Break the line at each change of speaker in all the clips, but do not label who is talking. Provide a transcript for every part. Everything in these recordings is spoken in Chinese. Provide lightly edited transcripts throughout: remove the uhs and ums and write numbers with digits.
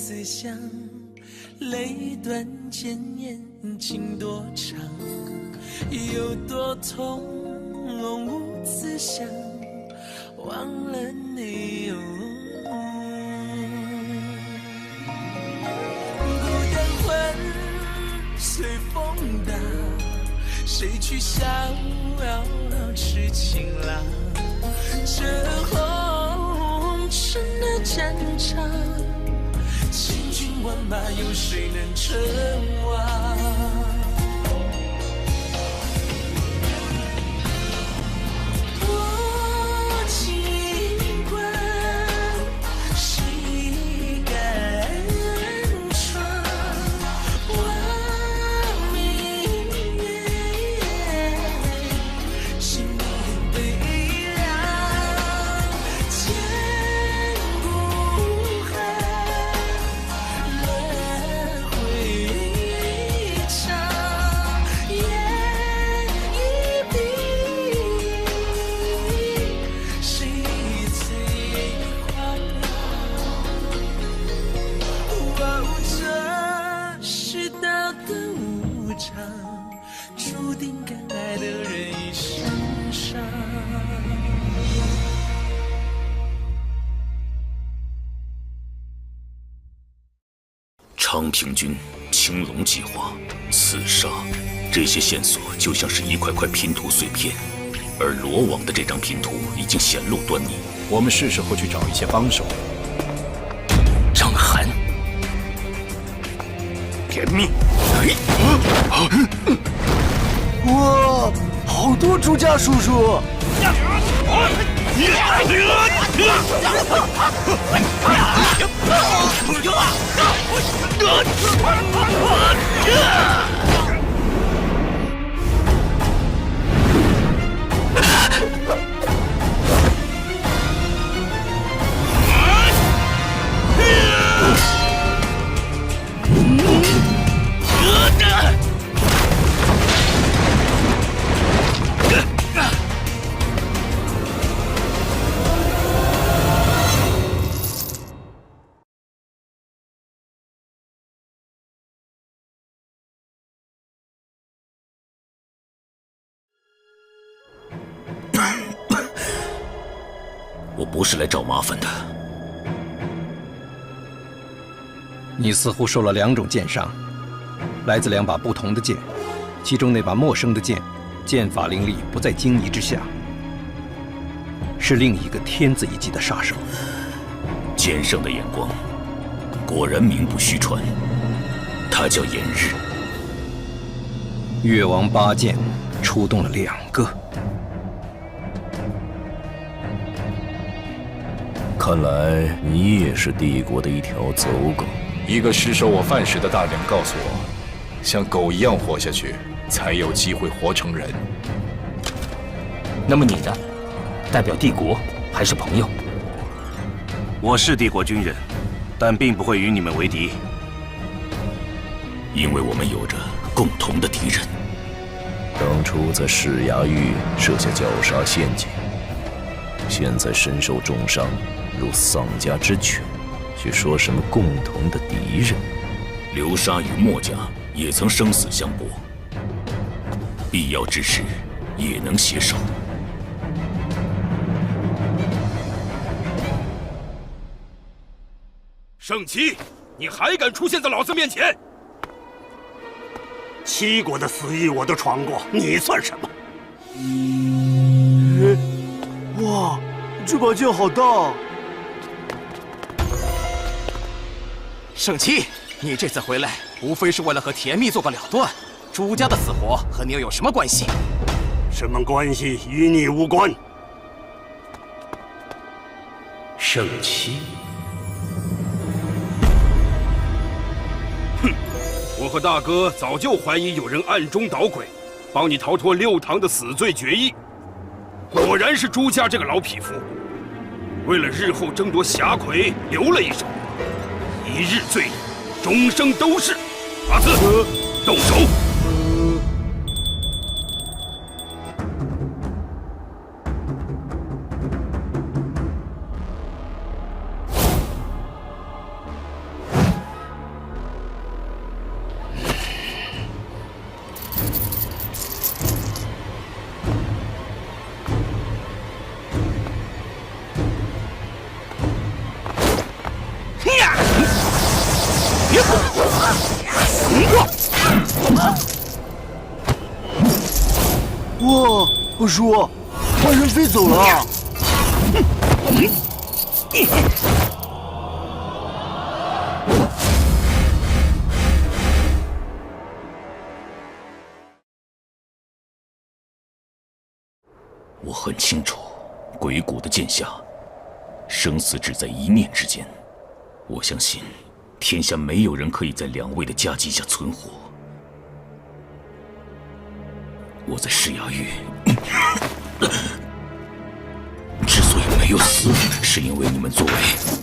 思乡，泪断剑眼情多长，有多痛无此想，忘了你哦。孤单魂随风荡，谁去逍遥痴情郎？这红尘的战场，千军万马，有谁能称王？多情关，谁敢闯？望明月，心里悲凉。千古恨，轮回长，眼一闭，谁最狂妄？这世道的无常，注定敢爱的人一生伤。
昌平君、青龙计划、刺杀，这些线索就像是一块块拼图碎片，而罗网的这张拼图已经显露端倪。
我们是时候去找一些帮手。
张邯、甜蜜，
哇，好多朱家叔叔！
我不是来找麻烦的。
你似乎受了2种剑伤，来自2把不同的剑，其中那把陌生的剑，剑法灵力不在荆棘之下，是另一个天子一级的杀手。
剑圣的眼光，果然名不虚传。他叫炎日。
越王8剑出动了2个。
看来你也是帝国的一条走狗。
一个失守我饭食的大人告诉我，像狗一样活下去，才有机会活成人。
那么你呢？代表帝国还是朋友？
我是帝国军人，但并不会与你们为敌，
因为我们有着共同的敌人。
当初在市衙狱设下绞杀陷阱，现在身受重伤，如丧家之犬，却说什么共同的敌人？
流沙与墨家也曾生死相搏，必要之时也能携手。
圣七，你还敢出现在老子面前
7国的死狱我都闯过，你算什么？
哇，这把剑好大！
圣七，你这次回来，无非是为了和甜蜜做个了断。朱家的死活和你又有什么关系？
什么关系与你无关。
圣七，
我和大哥早就怀疑有人暗中捣鬼，帮你逃脱6堂的死罪决议。果然是朱家这个老匹夫，为了日后争夺侠魁留了一手，一日罪人，终生都是。阿紫，动手！
哇，二叔，幻人飞走了。
我很清楚，鬼谷的剑下，生死只在一念之间。我相信，天下没有人可以在两位的夹击下存活。我在噬牙域之所以没有死，是因为你们作为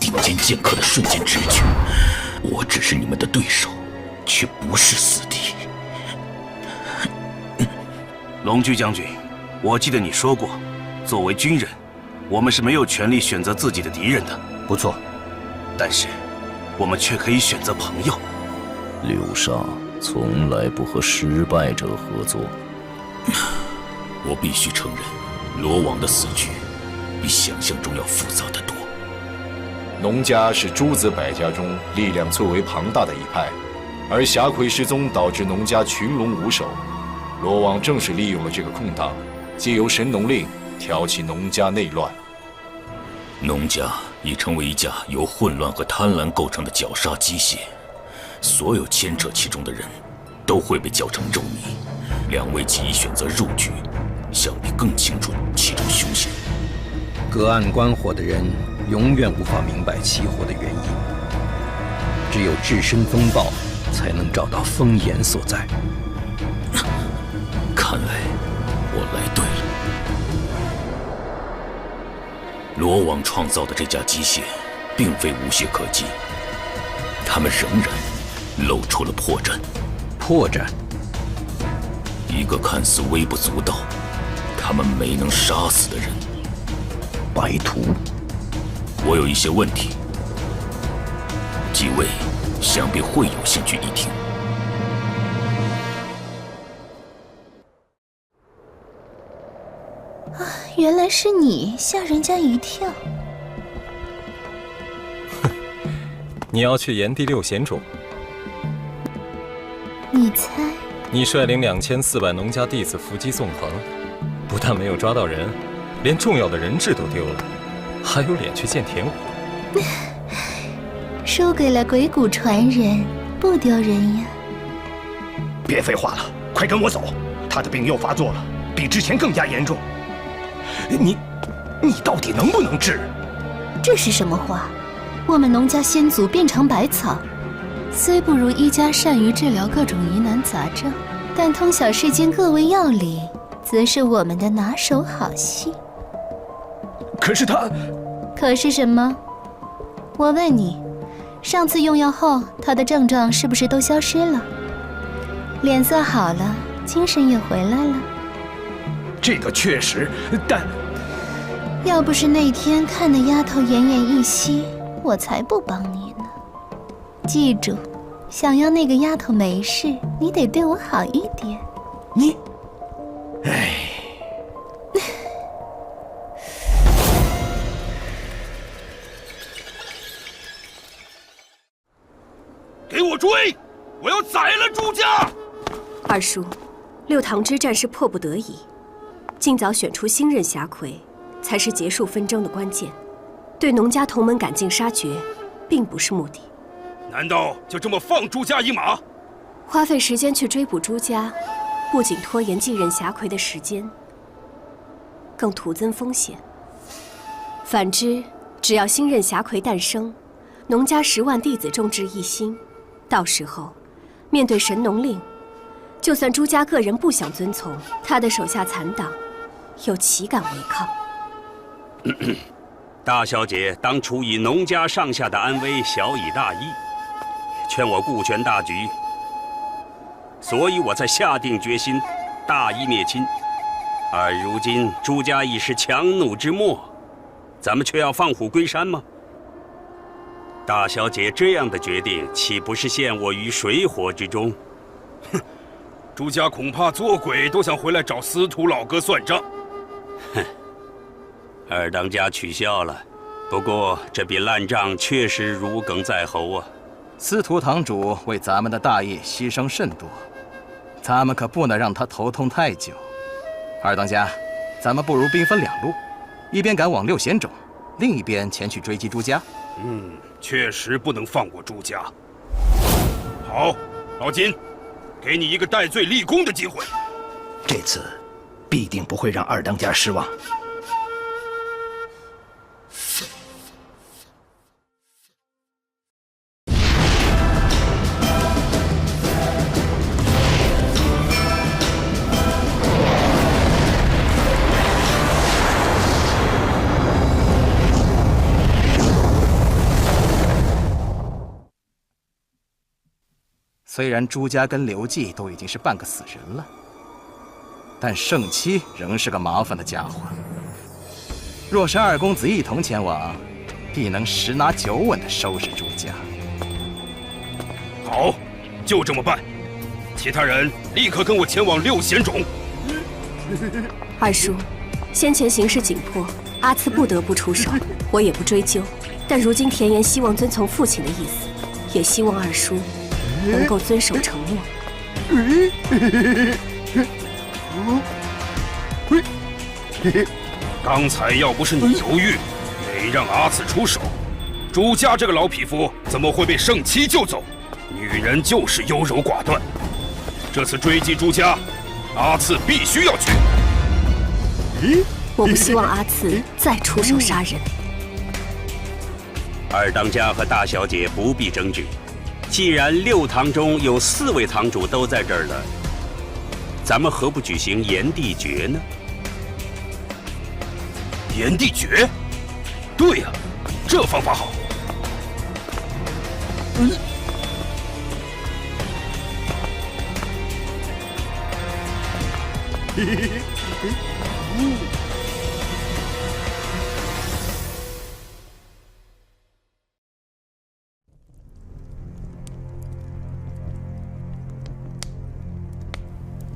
顶尖剑客的瞬间直觉。我只是你们的对手，却不是死敌。
龙驹将军，我记得你说过，作为军人，我们是没有权利选择自己的敌人的。
不错，
但是，我们却可以选择朋友。
六杀从来不和失败者合作。
我必须承认，罗网的死局比想象中要复杂得多。
农家是诸子百家中力量最为庞大的一派，而霞魁失踪导致农家群龙无首。罗网正是利用了这个空档，借由神农令挑起农家内乱。
农家已成为一架由混乱和贪婪构成的绞杀机械，所有牵扯其中的人都会被搅成肉泥。两位既已选择入局，想必更清楚其中凶险。
隔岸观火的人永远无法明白起火的原因，只有置身风暴，才能找到风眼所在。
看来我来对了。罗网创造的这架机械，并非无懈可击，他们仍然露出了破绽。
破绽？
一个看似微不足道，他们没能杀死的人。白徒，我有一些问题，几位想必会有兴趣一听。
原来是你，吓人家一跳。
你要去炎帝六贤冢？
你猜？
你率领2400农家弟子伏击纵横，不但没有抓到人，连重要的人质都丢了，还有脸去见田武？
输给了鬼谷传人，不丢人呀。
别废话了，快跟我走！他的病又发作了，比之前更加严重。你到底能不能治？
这是什么话？我们农家先祖遍尝百草，虽不如一家善于治疗各种疑难杂症，但通晓世间各味药理，则是我们的拿手好戏。
可是他……
可是什么？我问你，上次用药后，他的症状是不是都消失了？脸色好了，精神也回来了。
这个确实，但
要不是那天看那丫头奄奄一息，我才不帮你呢。记住，想要那个丫头没事，你得对我好一点。
你，唉，
给我追！我要宰了朱家！
二叔，六堂之战是迫不得已。尽早选出新任侠魁，才是结束纷争的关键。对农家同门赶尽杀绝，并不是目的。
难道就这么放朱家一马？
花费时间去追捕朱家，不仅拖延继任侠魁的时间，更徒增风险。反之，只要新任侠魁诞生，农家10万弟子众志一心，到时候面对神农令，就算朱家个人不想遵从，他的手下残党又岂敢违抗？
大小姐当初以农家上下的安危晓以大义，劝我顾全大局，所以我才下定决心大义灭亲。而如今朱家已是强弩之末，咱们却要放虎归山吗？大小姐这样的决定，岂不是陷我于水火之中？
哼，朱家恐怕做鬼都想回来找司徒老哥算账。
哼，二当家取笑了，不过这笔烂账确实如鲠在喉啊。
司徒堂主为咱们的大业牺牲甚多，咱们可不能让他头痛太久。二当家，咱们不如兵分两路，一边赶往六贤冢，另一边前去追击朱家。
确实不能放过朱家。好，老金，给你一个戴罪立功的机会。
这次必定不会让二当家失望。
虽然朱家跟刘季都已经是半个死人了，但圣七仍是个麻烦的家伙。若是二公子一同前往，必能十拿九稳地收拾朱家。
好，就这么办。其他人立刻跟我前往六贤冢。
二叔，先前形势紧迫，阿次不得不出手，我也不追究。但如今田岩希望遵从父亲的意思，也希望二叔能够遵守承诺。
刚才要不是你犹豫，没让阿次出手，朱家这个老匹夫怎么会被圣七救走？女人就是优柔寡断。这次追击朱家，阿次必须要去。
我不希望阿次再出手杀人。
二当家和大小姐不必争执。既然六堂中有4位堂主都在这儿了，咱们何不举行炎帝决呢？
炎帝决？对呀，这方法好。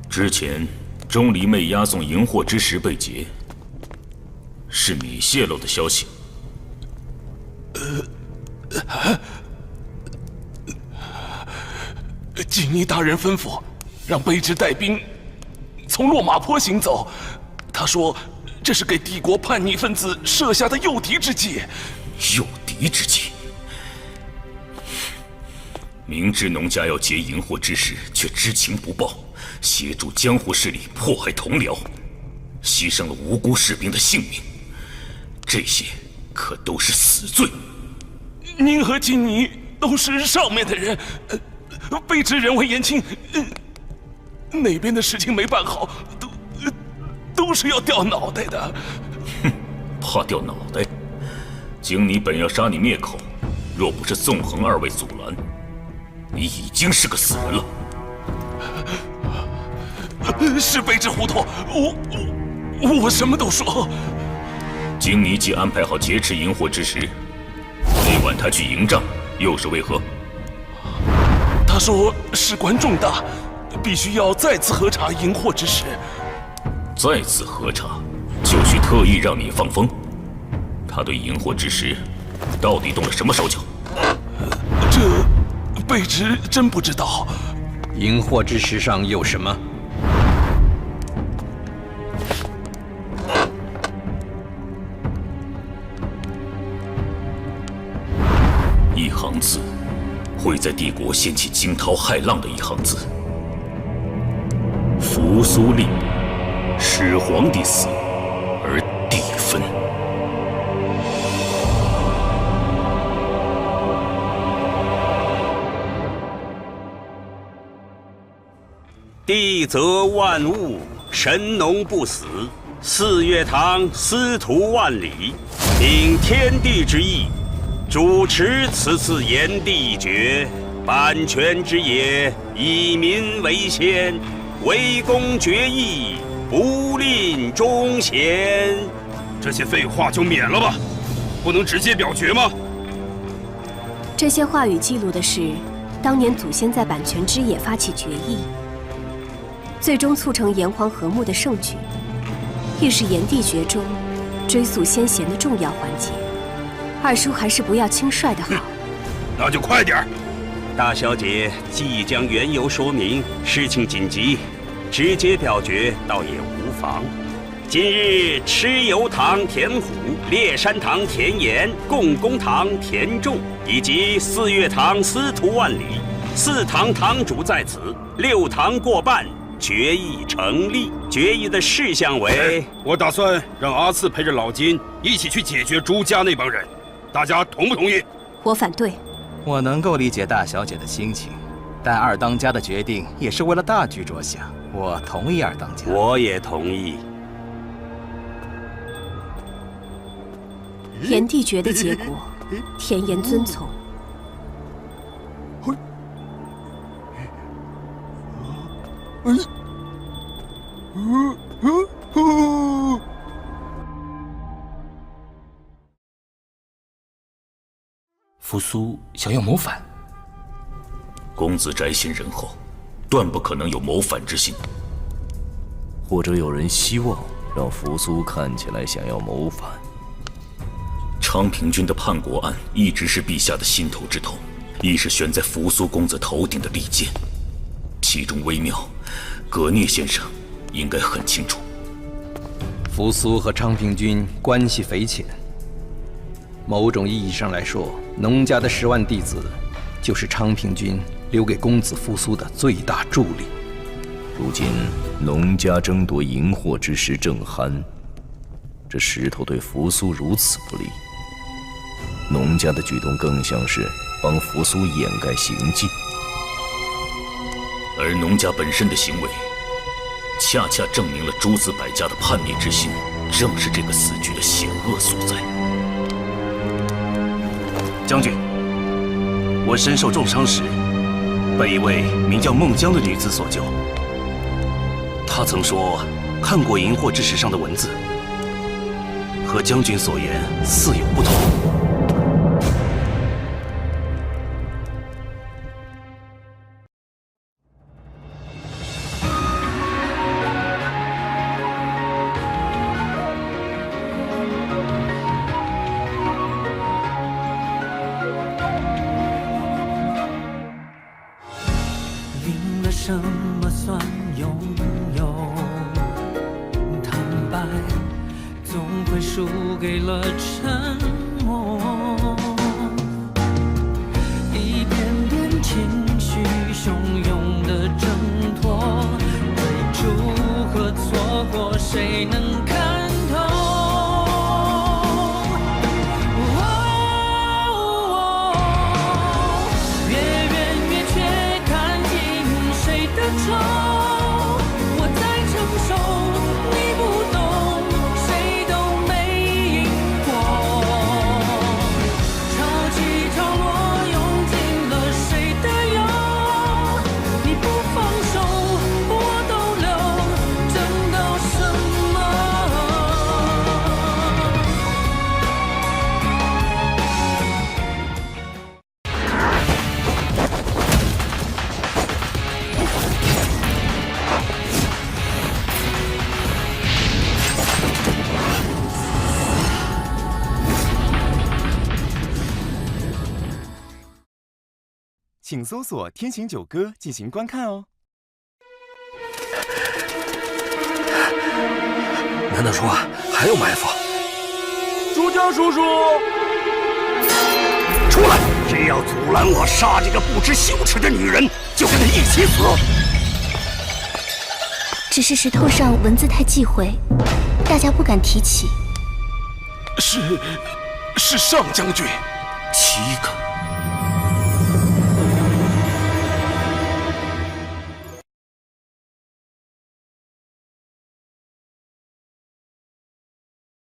之前钟离妹押送荧惑之时被劫，是你泄露的消息。
锦衣大人吩咐，让卑职带兵从落马坡行走。他说，这是给帝国叛逆分子设下的诱敌之计。
诱敌之计？明知农家要劫荧惑之时，却知情不报，协助江湖势力迫害同僚，牺牲了无辜士兵的性命，这些可都是死罪。
您和锦衣都是上面的人，卑职人微言轻，哪边的事情没办好，都是要掉脑袋的。
哼，怕掉脑袋？经你本要杀你灭口，若不是纵横二位阻拦，你已经是个死人了。
是卑职糊涂，我什么都说。
经你既安排好劫持荧惑之时，那晚他去营帐，又是为何？
他说事关重大，必须要再次核查荧惑之时。
再次核查，就需特意让你放风。他对荧惑之时到底动了什么手脚？
这卑职真不知道。
荧惑之时上有什么？
一行字，会在帝国掀起惊涛骇浪的一行字。扶苏令，使皇帝死，而地分。
地则万物，神农不死，四月堂司徒万里，秉天地之意，主持此次炎帝决，版权之也，以民为先，为公决议，不吝忠贤。
这些废话就免了吧，不能直接表决吗？
这些话语记录的是当年祖先在版权之野发起决议，最终促成炎黄和睦的盛举，亦是炎帝决中追溯先贤的重要环节。二叔还是不要轻率的好。
那就快点儿。
大小姐既将缘由说明，事情紧急，直接表决倒也无妨。房。今日蚩尤堂田虎、烈山堂田岩、共工堂田仲以及四月堂司徒万里，4堂堂主在此，6堂过半，决议成立。决议的事项为：
我打算让阿次陪着老金一起去解决朱家那帮人，大家同不同意？
我反对。
我能够理解大小姐的心情，但二当家的决定也是为了大局着想，我同意二当家。
我也同意。
炎帝诀的结果，田岩遵从。
扶苏想要谋反，
公子宅心仁厚，断不可能有谋反之心。
或者有人希望让扶苏看起来想要谋反。
昌平君的叛国案一直是陛下的心头之痛，亦是悬在扶苏公子头顶的利剑，其中微妙，葛聂先生应该很清楚。
扶苏和昌平君关系匪浅，某种意义上来说，农家的10万弟子，就是昌平君留给公子扶苏的最大助力。
如今农家争夺荧惑之时正酣，这石头对扶苏如此不利，农家的举动更像是帮扶苏掩盖行迹，
而农家本身的行为，恰恰证明了诸子百家的叛逆之心，正是这个死局的险恶所在。
将军，我身受重伤时，被一位名叫孟姜的女子所救。她曾说看过荧惑之石上的文字，和将军所言似有不同。
什么算拥有？坦白总会输给了沉默，一遍遍情绪汹涌的挣脱，对错和错过谁能看透？我在承受，你不懂，谁都没赢过。潮起潮落，用尽了谁的忧，你不放手，我都留，争到什
请搜索“天行九歌”进行观看哦。
难道说还有埋伏？
朱家叔叔，出来！谁要阻拦我杀这个不知羞耻的女人，就跟她一起死！
只是石头上文字太忌讳，大家不敢提起。
是上将军。
7个。